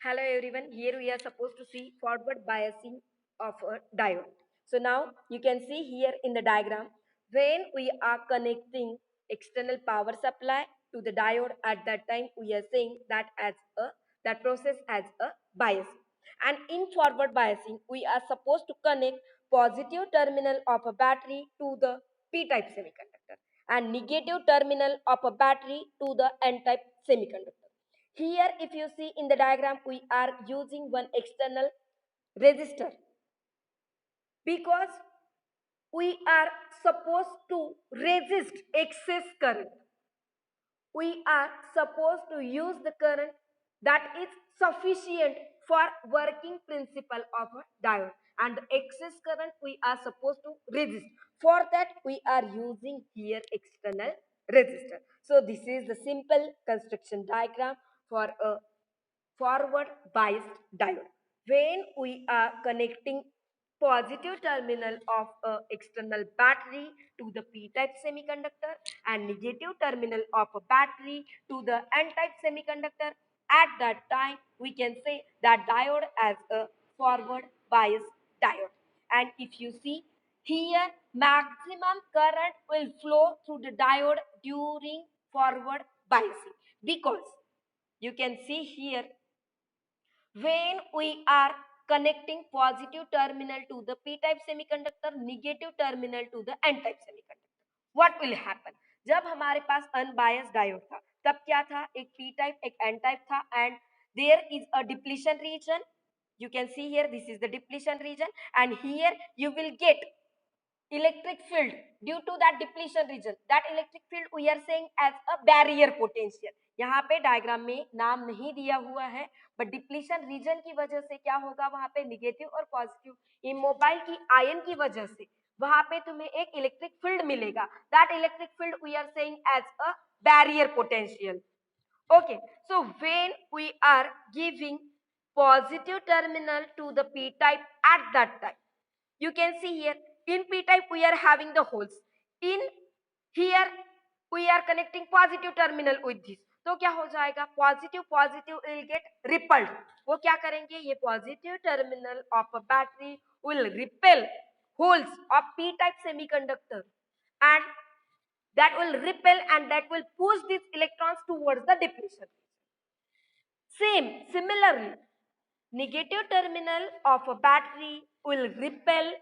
Hello everyone, here we are supposed to see forward biasing of a diode. So now you can see here in the diagram, when we are connecting external power supply to the diode, at that time we are saying that process as a bias. And in forward biasing, we are supposed to connect positive terminal of a battery to the p-type semiconductor and negative terminal of a battery to the n-type semiconductor. Here, if you see in the diagram, we are using one external resistor because we are supposed to resist excess current. We are supposed to use the current that is sufficient for working principle of a diode, and the excess current we are supposed to resist. For that we are using here external resistor. So this is the simple construction diagram for a forward biased diode. When we are connecting positive terminal of a external battery to the p-type semiconductor and negative terminal of a battery to the n-type semiconductor, at that time we can say that diode as a forward biased diode. And if you see here, maximum current will flow through the diode during forward biasing, because you can see here, when we are connecting positive terminal to the p-type semiconductor, negative terminal to the n-type semiconductor, what will happen? जब हमारे पास unbiased diode था, तब क्या था? एक p type एक n type था, and there is a depletion region. You can see here, this is the depletion region, and here you will get electric field due to that depletion region. That electric field we are saying as a barrier potential. यहाँ पे diagram में नाम नहीं दिया हुआ है, but depletion region की वजह से क्या होगा, वहां पे निगेटिव और पॉजिटिव इमोबाइल की आयन की वजह से वहां पे तुम्हें एक इलेक्ट्रिक फील्ड मिलेगा. That electric field we are saying as a barrier potential. Okay, so when we are giving positive terminal to the p type at that time, you can see here, in p type we are having the holes. In here we are connecting positive terminal with this. तो क्या हो जाएगा? Positive positive will get rippled. वो क्या करेंगे? ये positive terminal of a battery will repel holes of p type semiconductor, and that will repel and that will push these electrons towards the depletion. Similarly, negative terminal of a battery will repel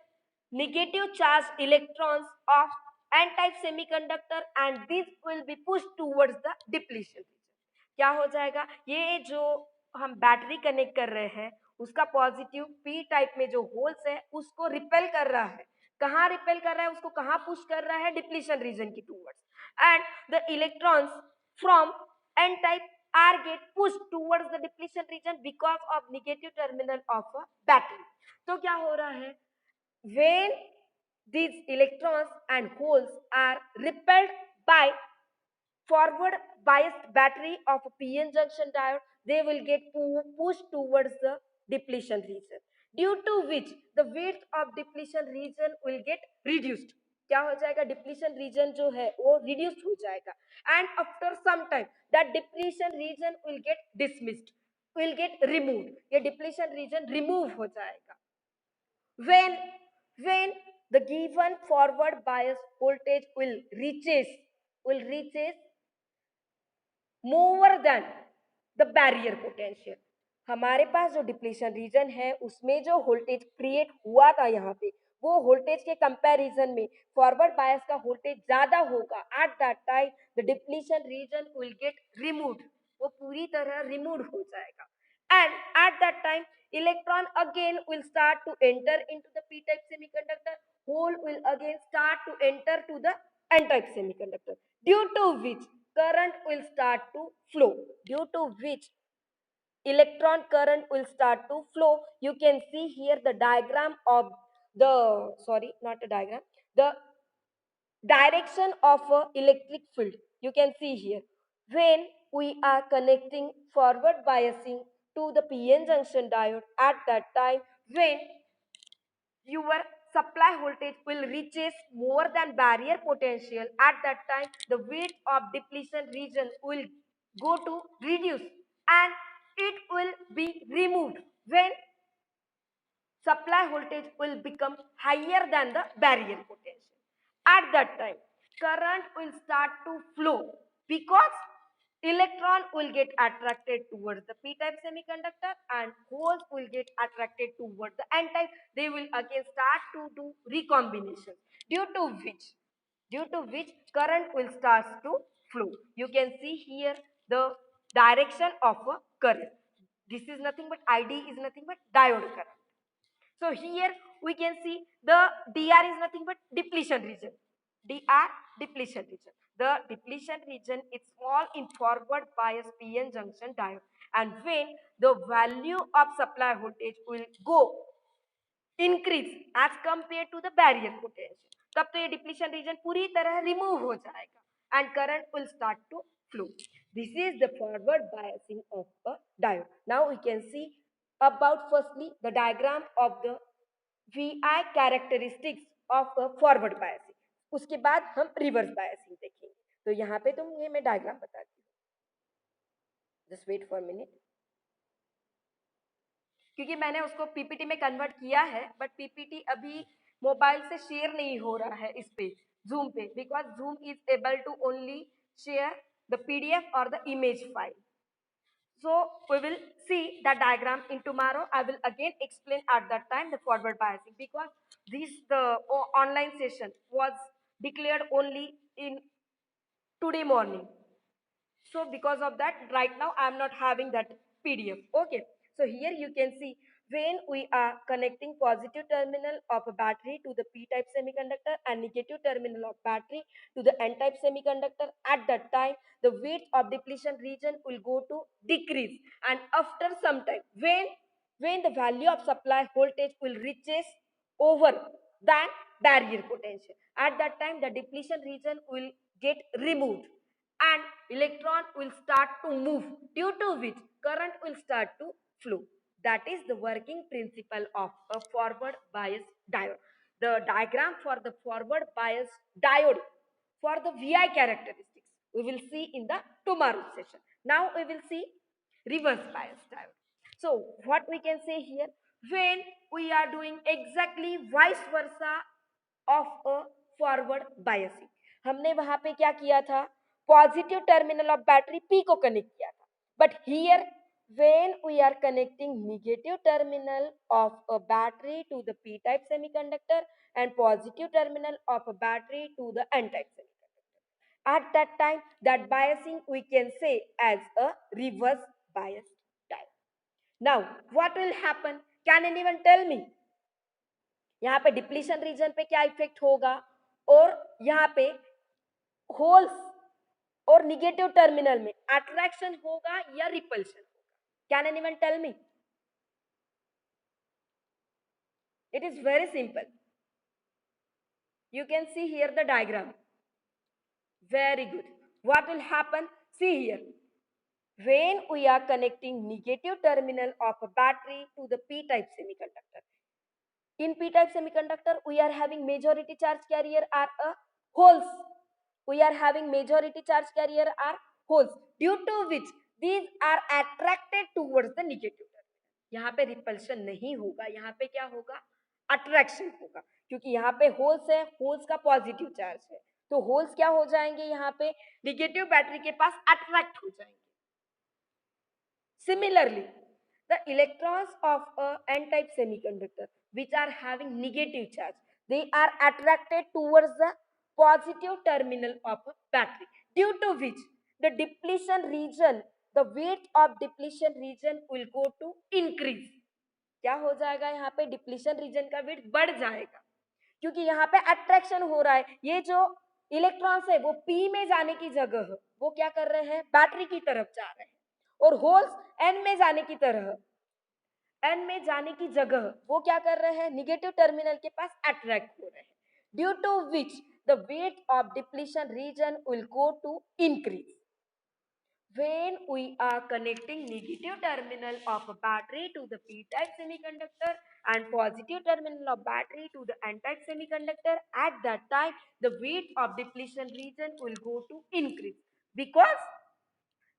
negative charged electrons of n-type semiconductor, and this will be pushed towards the depletion. क्या हो जाएगा? ये जो हम battery connect कर रहे हैं, उसका पॉजिटिव पी टाइप में जो होल्स है उसको रिपेल कर रहा है. कहाँ रिपेल कर रहा है? उसको कहाँ पुश कर रहा है? डिप्लीशन रीजन की towards. And the electrons from n type are get pushed towards the depletion region because of negative terminal of a battery. तो क्या हो रहा है? When these electrons and holes are repelled by forward biased battery of a PN junction diode, they will get pushed towards the depletion region, due to which the width of depletion region will get reduced. क्या हो जाएगा? Depletion region जो है वो reduced हो जाएगा, and after some time that depletion region will get dismissed, will get removed. ये depletion region remove हो जाएगा when when the given forward bias voltage will reaches more than the barrier potential. हमारे पास जो depletion region है उसमें जो voltage create हुआ था यहाँ पे, वो वोल्टेज के कंपैरिजन में फॉरवर्ड बायस का वोल्टेज ज्यादा होगा. At that time the depletion region will get removed. वो पूरी तरह रिमूव हो जाएगा, and at that time electron again will start to enter into the p type semiconductor, hole will again start to enter to the n type semiconductor, due to which current will start to flow, due to which electron current will start to flow. You can see here the diagram of the, sorry, not a diagram, the direction of a electric field. You can see here, when we are connecting forward biasing to the PN junction diode, at that time when your supply voltage will reaches more than barrier potential, at that time the width of depletion region will go to reduce, and it will be removed when supply voltage will become higher than the barrier potential. At that time, current will start to flow because electron will get attracted towards the p-type semiconductor and holes will get attracted towards the n-type. They will again start to do recombination, due to which current will start to flow. You can see here the direction of a current. This is nothing but id is nothing but diode current. So here we can see the dr is nothing but depletion region. dr depletion region. The depletion region is small in forward bias PN junction diode, and when the value of supply voltage will go increase as compared to the barrier potential, तब तो ये depletion reason पूरी तरह remove हो जाएगा and current will start to flow. This is the forward biasing of a diode. Now we can see about firstly the diagram of the VI characteristics of a forward biasing. उसके बाद हम reverse biasing देखेंगे. तो यहाँ पे तुम ये मैं डायग्राम बताती हूँ. Just wait for a minute. क्योंकि मैंने उसको पीपीटी में कन्वर्ट किया है, बट पीपीटी अभी मोबाइल से शेयर नहीं हो रहा है इस पे जूम पे, because Zoom is able to only share the PDF और the image file. So we will see that diagram in tomorrow. I will again explain at that time the forward biasing, because the online session was declared only in today morning. So because of that, right now I am not having that PDF. Okay. So here you can see when we are connecting positive terminal of a battery to the p-type semiconductor and negative terminal of battery to the n-type semiconductor, at that time the weight of depletion region will go to decrease, and after some time when the value of supply voltage will reaches over than barrier potential, at that time the depletion region will get removed and electron will start to move, due to which current will start to flow. That is the working principle of a forward bias diode. The diagram for the forward bias diode for the VI characteristics we will see in the tomorrow session. Now we will see reverse bias diode. So what we can say here, when we are doing exactly vice versa of a forward biasing, हमने वहां पे क्या किया था, positive terminal of battery P को connect किया था, but here when we are connecting negative terminal of a battery to the p type semiconductor and positive terminal of a battery to the n type semiconductor, at that time that biasing we can say as a reverse bias type. Now what will happen, can anyone tell me, यहाँ पे depletion reason पे क्या effect होगा और यहाँ पे holes और negative terminal में अट्रैक्शन होगा या रिपल्शन होगा, can anyone tell me? It is very simple. You can see here the diagram. Very good. What will happen? See here. When we are connecting negative terminal of a battery to the p-type semiconductor, in p-type semiconductor we are having majority charge carrier are holes. We are having majority charge carrier are holes, due to which these are attracted towards the negative terminal. यहाँ पे repulsion नहीं होगा, यहाँ पे क्या होगा, attraction होगा, क्योंकि यहाँ पे होल्स है, होल्स का पॉजिटिव चार्ज है, तो होल्स क्या हो जाएंगे, यहाँ पे निगेटिव बैटरी के पास अट्रैक्ट हो जाएंगे. Similarly, the electrons of a n-type semiconductor which are having negative charge, they are attracted towards the positive terminal of a battery, due to which the depletion region, the weight of depletion region will go to increase. क्या हो जाएगा, यहाँ पे depletion reason का wait बढ़ जाएगा, क्योंकि यहाँ पे अट्रैक्शन हो रहा है. ये जो इलेक्ट्रॉन्स है वो पी में जाने की जगह वो क्या कर रहे हैं, बैटरी की तरफ जा रहे हैं, और होल्स एन में जाने की तरह, एन में जाने की जगह वो क्या कर रहे हैं, निगेटिव टर्मिनल के पास अट्रैक्ट हो रहे हैं, due to which the width of depletion region will go to increase. When we are connecting negative terminal of a battery to the p-type semiconductor and positive terminal of battery to the n-type semiconductor, at that time the weight of depletion region will go to increase, because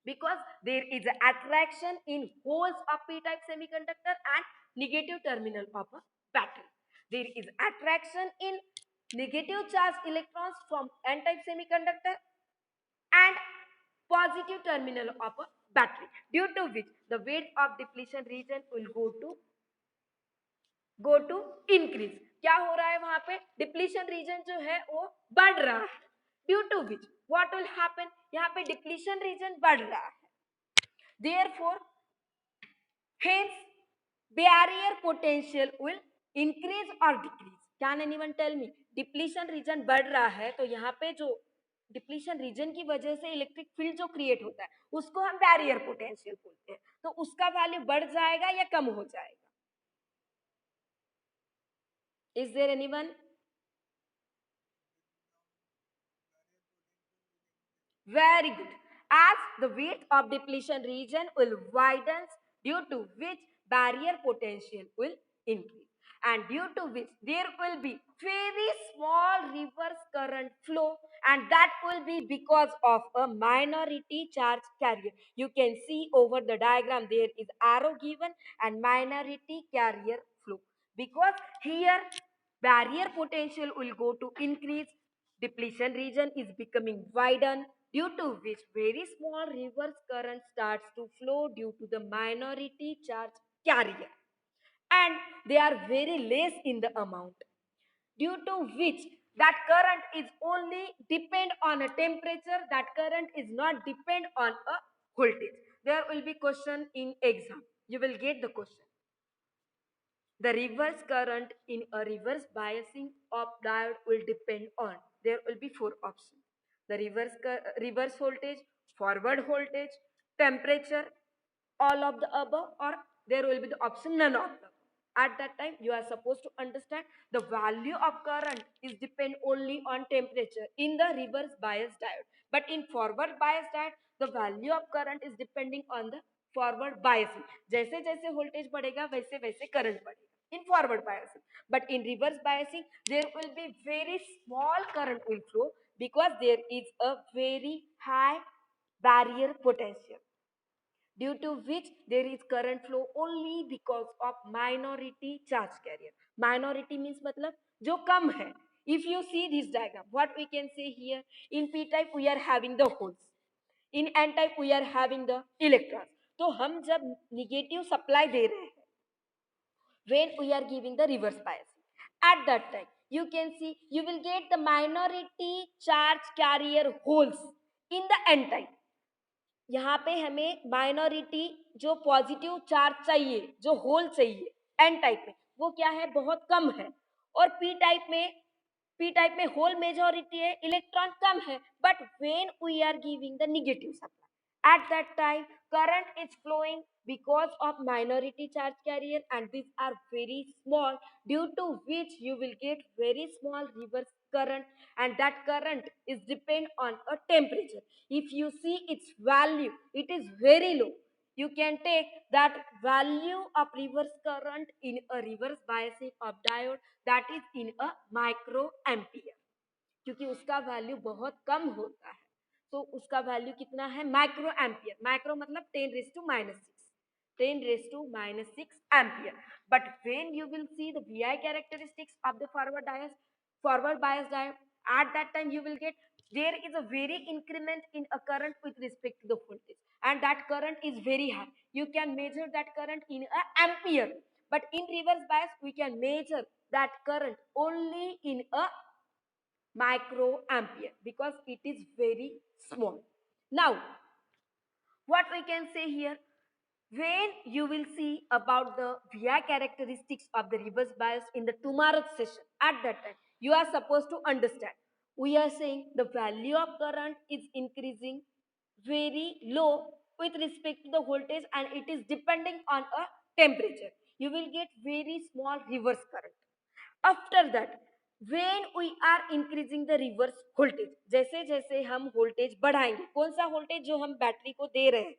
because there is an attraction in holes of p-type semiconductor and negative terminal of a battery. There is attraction in negative charge electrons from n-type semiconductor and positive terminal of a battery, due to which the weight of depletion region will go to increase. क्या हो रहा है वहां पे? Depletion reason जो है वो बढ़ रहा है, due to which what will happen, यहाँ पे डिप्लीशन रीजन बढ़ रहा है, therefore hence barrier potential will increase or decrease. Can anyone tell me? Depletion region बढ़ रहा है तो यहाँ पे जो डिप्लीशन रीजन की वजह से इलेक्ट्रिक फील्ड जो क्रिएट होता है उसको हम बैरियर पोटेंशियल बोलते हैं, तो उसका वैल्यू बढ़ जाएगा या कम हो जाएगा? Is there anyone? Very good. As the width of depletion region will widen, due to which barrier potential will increase, and due to which there will be very small reverse current flow, and that will be because of a minority charge carrier. You can see over the diagram there is arrow given and minority carrier flow, because here barrier potential will go to increase, depletion region is becoming widened, due to which very small reverse current starts to flow due to the minority charge carrier, and they are very less in the amount, due to which that current is only depend on a temperature, that current is not depend on a voltage. There will be question in exam, you will get the question. The reverse current in a reverse biasing of diode will depend on, there will be four options: the reverse voltage, forward voltage, temperature, all of the above, or there will be the option none of them. At that time, you are supposed to understand the value of current is depend only on temperature in the reverse bias diode. But in forward bias diode, the value of current is depending on the forward biasing. जैसे जैसे voltage बढ़ेगा वैसे वैसे current बढ़ेगा in forward biasing. But in reverse biasing, there will be very small current will flow because there is a very high barrier potential, due to which there is current flow only because of minority charge carrier. Minority means मतलब जो कम है. If you see this diagram, what we can say here, in p type we are having the holes, in n type we are having the electrons. तो हम जब negative supply दे रहे हैं, when we are giving the reverse bias, at that time you can see you will get the minority charge carrier holes in the n type. यहाँ पे हमें minority जो positive charge चाहिए, जो होल चाहिए N type में, वो क्या है, बहुत कम है, और पी टाइप में होल मेजॉरिटी है, इलेक्ट्रॉन कम है, but when we are giving the negative supply, at that time current is flowing because of minority charge carrier, and these are very small, due to which you will get very small reverse current, and that current is depend on a temperature. If you see its value, it is very low. You can take that value of reverse current in a reverse biasing of diode, that is in a micro ampere, क्योंकि उसका value बहुत कम होता है, तो उसका value कितना है, micro ampere. Micro मतलब 10⁻⁶ ampere. But when you will see the VI characteristics of the forward bias diode, at that time you will get there is a very increment in a current with respect to the voltage, and that current is very high. You can measure that current in a ampere, but in reverse bias we can measure that current only in a microampere because it is very small. Now, what we can say here, when you will see about the VI characteristics of the reverse bias in the tomorrow's session, at that time, you are supposed to understand. We are saying the value of current is increasing very low with respect to the voltage, and it is depending on a temperature. You will get very small reverse current. After that when we are increasing the reverse voltage, जैसे जैसे हम voltage बढ़ाएंगे, कौन सा voltage जो हम battery को दे रहे हैं,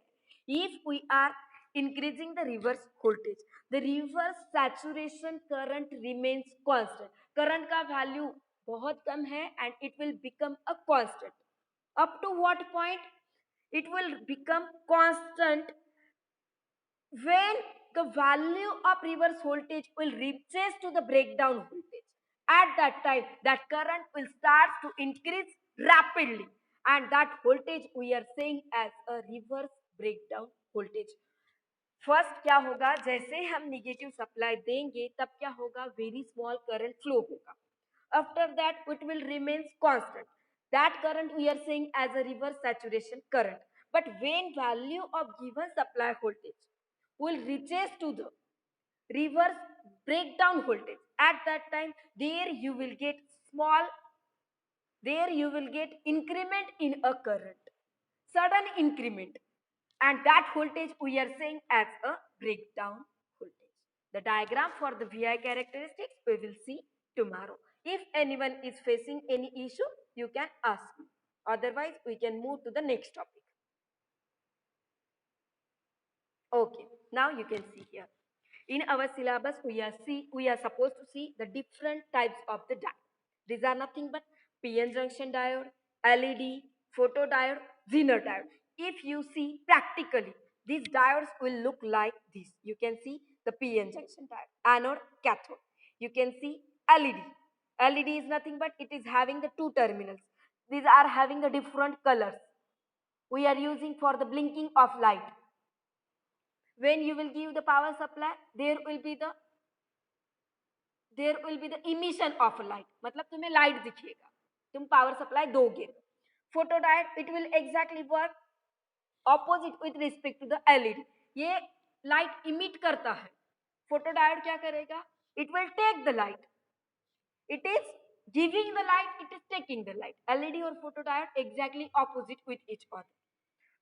if we are increasing the reverse voltage, the reverse saturation current remains constant. Current का वैल्यू बहुत कम है and it will become a constant up to what point, It will become constant when the value of reverse voltage will reaches to the breakdown voltage. At that time, that current will start to increase rapidly, and that voltage we are saying as a reverse breakdown voltage. First क्या होगा, जैसे हम negative supply देंगे तब क्या होगा, very small current flow होगा. After that it will remains constant. That current we are saying as a reverse saturation current. But when value of given supply voltage will reaches to the reverse breakdown voltage, at that time there you will get small, there you will get increment in a current, sudden increment, and that voltage we are saying as a breakdown voltage. The diagram for the VI characteristics we will see tomorrow. If anyone is facing any issue, you can ask me. Otherwise, we can move to the next topic. Okay, now you can see here. In our syllabus, we are supposed to see the different types of the diode. These are nothing but PN junction diode, LED, photodiode, Zener diode. If you see practically, these diodes will look like this. You can see the PN junction diode, anode, cathode. You can see LED. LED is nothing but it is having the two terminals. These are having the different colors. We are using for the blinking of light. When you will give the power supply, there will be the emission of light. मतलब तुम्हें light दिखेगा, तुम power supply दोगे. Photodiode it will exactly work opposite with respect to the LED. ये light emit करता है. Photodiode क्या करेगा? It will take the light. It is giving the light, it is taking the light. LED और photodiode exactly opposite with each other.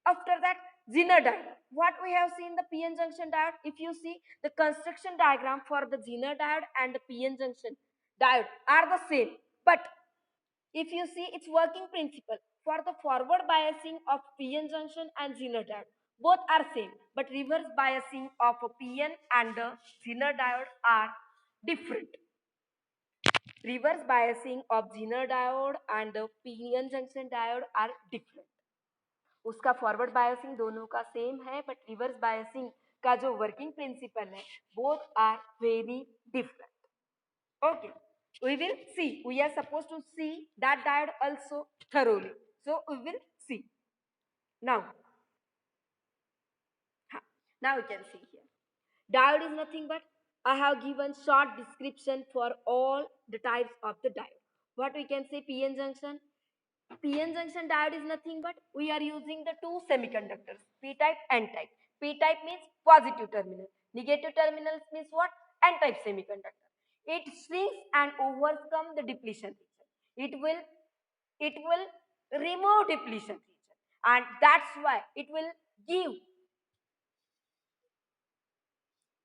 After that, Zener diode. What we have seen the PN junction diode, if you see the construction diagram for the Zener diode and the PN junction diode are the same. But if you see its working principle for the forward biasing of PN junction and Zener diode, both are same. But reverse biasing of a PN and the Zener diode are different. Reverse biasing of Zener diode and the PN junction diode are different. उसका forward biasing दोनों का same है, but reverse biasing का जो working principle है both are very different. Okay, we will see, we are supposed to see that diode also thoroughly, so we will see now. Now you can see here, diode is nothing but I have given short description for all the types of the diode. What we can say, PN junction. PN junction diode is nothing but we are using the two semiconductors, P-type, N-type. P-type means positive terminal. Negative terminals means what? N-type semiconductor. It shrinks and overcome the depletion region. It will remove depletion region, and that's why it will give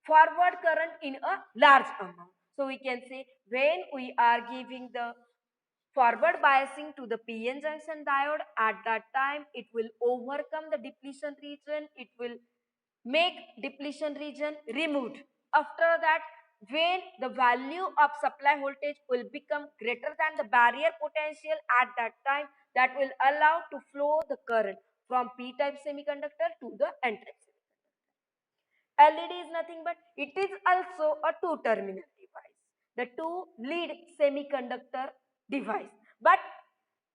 forward current in a large amount. So we can say when we are giving the forward biasing to the PN junction diode, at that time it will overcome the depletion region, it will make depletion region removed. After that, when the value of supply voltage will become greater than the barrier potential, at that time that will allow to flow the current from P-type semiconductor to the N-type semiconductor. LED is nothing but it is also a two-terminal device, the two lead semiconductor device. But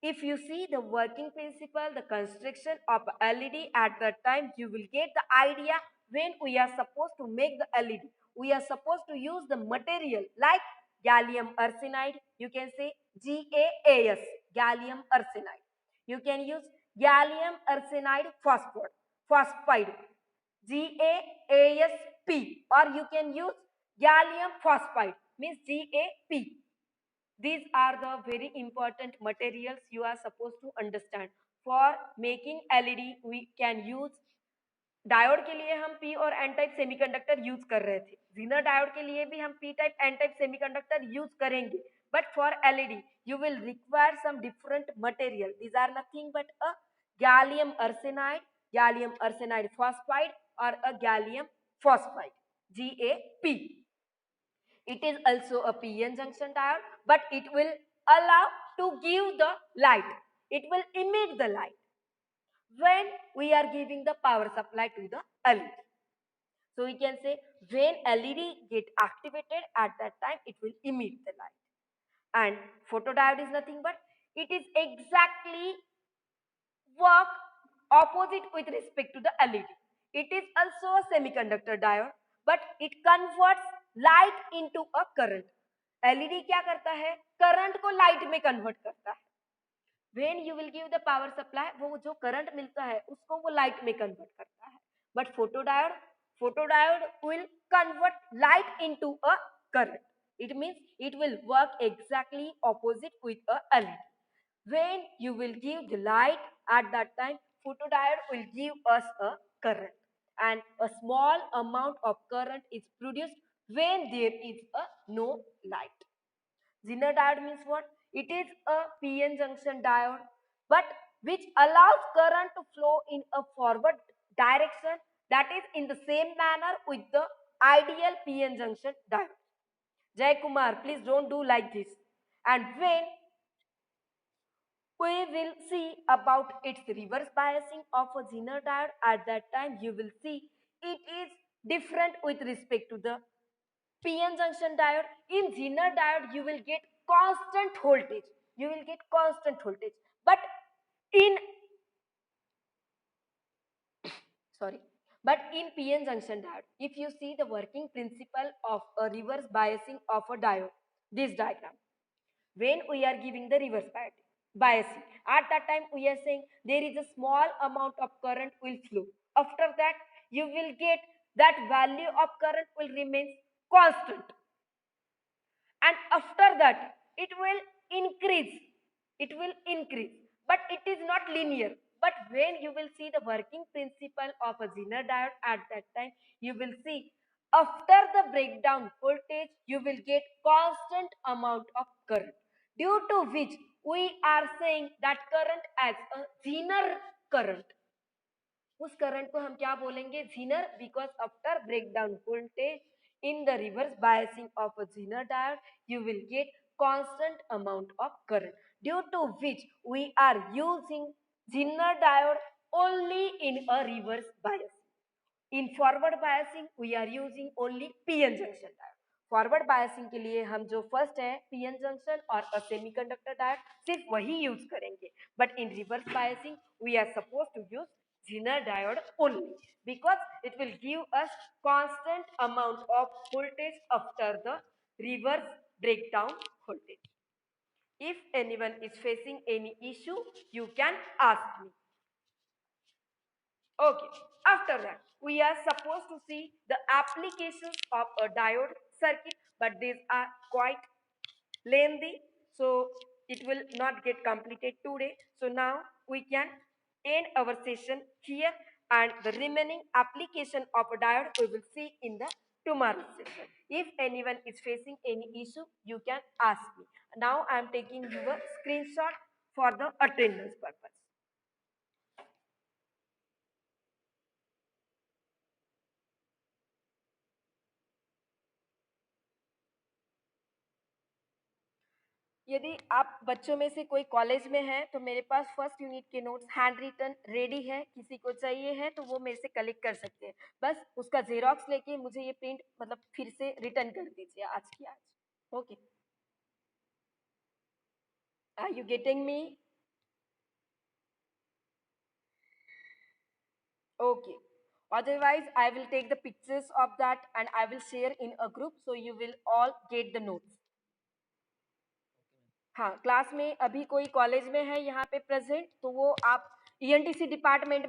if you see the working principle, the construction of LED, at that time you will get the idea when we are supposed to make the LED. We are supposed to use the material like gallium arsenide. You can say GaAs, gallium arsenide. You can use gallium arsenide phosphide, GaAsP, or you can use gallium phosphide, means GaP. These are the very important materials you are supposed to understand. For making LED, we can use diode के लिए हम P और N type semiconductor use कर रहे थे, Zener diode के लिए भी हम P type N type semiconductor use करेंगे. But for LED you will require some different material. These are nothing but a gallium arsenide phosphide और a gallium phosphide, GaP. It is also a PN junction diode, but it will allow to give the light. It will emit the light. when we are giving the power supply to the LED. So we can say when LED get activated at that time, it will emit the light. And photodiode is nothing but it is exactly work opposite with respect to the LED. It is also a semiconductor diode, but it converts light into a current. LED क्या करता है? Current को light में convert करता है. When you will give the power supply, वो जो current मिलता है उसको वो लाइट में कन्वर्ट करता है. But photodiode will convert light into a current. It means it will work exactly opposite with a LED. When you will give the light at that time, photodiode will give us a current, and a small amount of current is produced when there is a no light. Zener diode means what? It is a PN junction diode, but which allows current to flow in a forward direction, that is in the same manner with the ideal PN junction diode. Jay Kumar, please don't do like this. And when we will see about its reverse biasing of a Zener diode, at that time you will see it is different with respect to the PN junction diode. In Zener diode, you will get constant voltage. You will get constant voltage. But in sorry, but in PN junction diode, if you see the working principle of a reverse biasing of a diode, this diagram, when we are giving the reverse biasing, at that time we are saying there is a small amount of current will flow. After that, you will get that value of current will remain constant, and after that it will increase, but it is not linear. But when you will see the working principle of a Zener diode, at that time you will see after the breakdown voltage you will get constant amount of current, due to which we are saying that current as a Zener current. उस current को हम क्या बोलेंगे? Zener, because after breakdown voltage in the reverse biasing of a Zener diode, you will get constant amount of current, due to which we are using Zener diode only in a reverse bias. In forward biasing, we are using only PN junction diode. Forward biasing के लिए हम जो first है PN junction और अ semiconductor diode सिर्फ वही use करेंगे. But in reverse biasing we are suppose to use Zener diode only, because it will give us constant amount of voltage after the reverse breakdown voltage. If anyone is facing any issue, you can ask me. Okay, after that, we are supposed to see the applications of a diode circuit, but these are quite lengthy, so it will not get completed today. So now we can end our session here, and the remaining application of a diode we will see in the tomorrow session. If anyone is facing any issue, you can ask me. Now I am taking your screenshot for the attendance purpose. यदि आप बच्चों में से कोई college में है तो मेरे पास फर्स्ट यूनिट के नोट्स हैंड रिटन रेडी है, किसी को चाहिए है तो वो मेरे से कलेक्ट कर सकते हैं. बस उसका जेरोक्स लेके मुझे ये प्रिंट मतलब फिर से रिटर्न कर दीजिए आज की आज. Okay, are you getting me? Okay, otherwise I will take the pictures of that and I will share in a group so you will all get the notes. हाँ, क्लास में अभी कोई कॉलेज में है यहाँ पे प्रेजेंट तो वो आप ईएनटीसी डिपार्टमेंट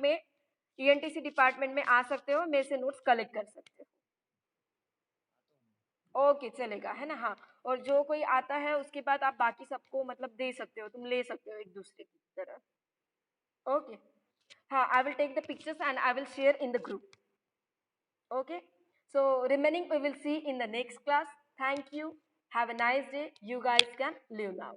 में आ सकते हो, मेरे से नोट्स कलेक्ट कर सकते हो. ओके, चलेगा है ना. हाँ, और जो कोई आता है उसके बाद आप बाकी सबको मतलब दे सकते हो, तुम ले सकते हो एक दूसरे की तरह. ओके, हाँ, I will take the pictures and I will share in the group. Okay, so remaining we will see in the next class. Thank you. Have a nice day. You guys can leave now.